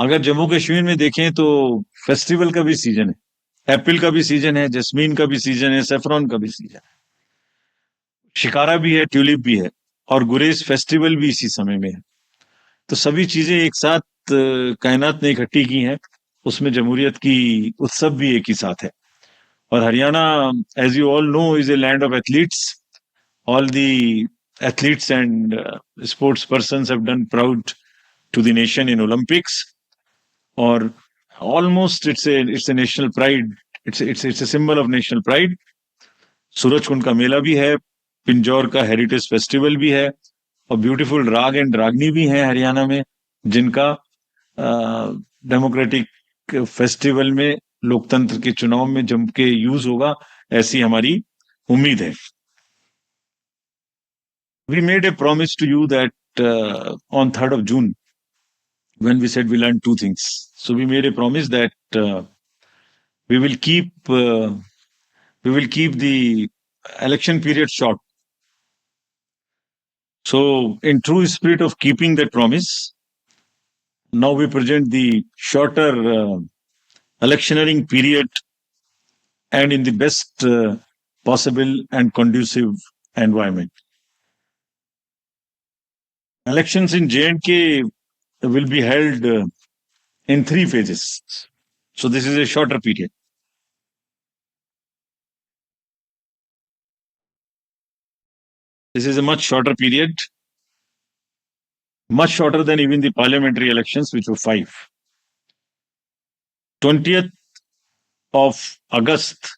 अगर जम्मू कश्मीर में देखें तो फेस्टिवल का भी सीजन है, एप्पल का भी सीजन है, जस्मीन का भी सीजन है, सेफ्रॉन का भी सीजन है, शिकारा भी है, ट्यूलिप भी है, और गुरेज फेस्टिवल भी इसी समय में है। तो सभी चीजें एक साथ कायनात ने इकट्ठी की हैं। उसमें जमहूरियत की उत्सव भी एक ही साथ है। और Haryana, as you all know, is a land of athletes. All the athletes and sports persons have done proud to the nation in Olympics, or almost it's a national pride. It's a symbol of national pride. Surajkund का मेला भी है, पिंजौर का heritage festival भी है, और beautiful राग and रागनी भी है हरियाणा में, जिनका डेमोक्रेटिक फेस्टिवल में, लोकतंत्र के चुनाव में जम के यूज होगा, ऐसी हमारी उम्मीद है. We made a promise to you that on 3rd of June, when we said we learned two things. So we made a promise that we will keep the election period short. So, in true spirit of keeping that promise, now we present the shorter electioneering period, and in the best possible and conducive environment. Elections in J&K will be held in 3 phases. So this is a shorter period. This is a much shorter period, much shorter than even the parliamentary elections, which were 5. 20th of August,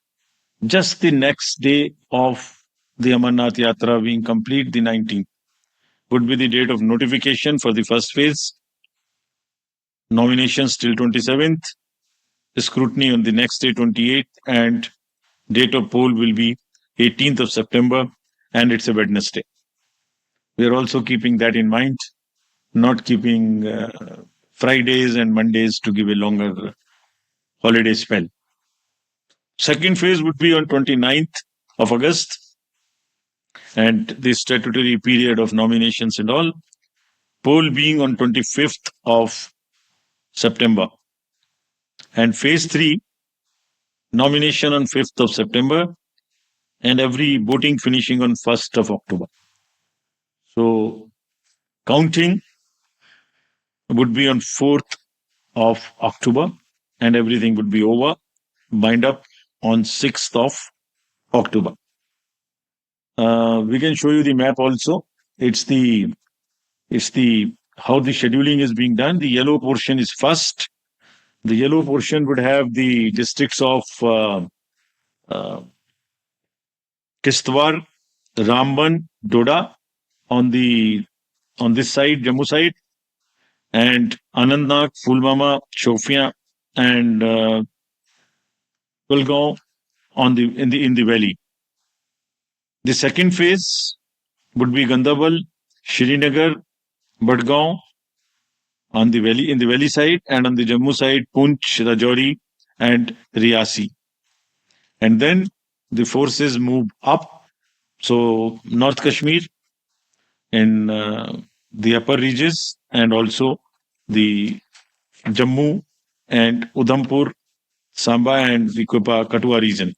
just the next day of the Amarnath Yatra being complete, the 19th, would be the date of notification for the first phase. Nominations till 27th, scrutiny on the next day, 28th, and date of poll will be 18th of September, and it's a Wednesday. We are also keeping that in mind, not keeping Fridays and Mondays to give a longer holiday spell. Second phase would be on 29th of August, and the statutory period of nominations and all. Poll being on 25th of September. And phase 3, nomination on 5th of September, and every voting finishing on 1st of October. So counting would be on 4th of October, and everything would be over, bind up on 6th of October. We can show you the map also. It's the how the scheduling is being done. The yellow portion is first. The yellow portion would have the districts of Kishtwar, Ramban, Doda on this side, Jammu side, and Anantnag, Pulwama, Shopian, and Kulgaon in the valley. The second phase would be Gandarbal, Srinagar, Badgaon in the valley side, and on the Jammu side, Poonch, Rajouri, and Riyasi. And then the forces move up. So North Kashmir in the upper regions, and also the Jammu and Udhampur, Samba, and the Kathua region.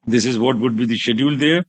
This is what would be the schedule there.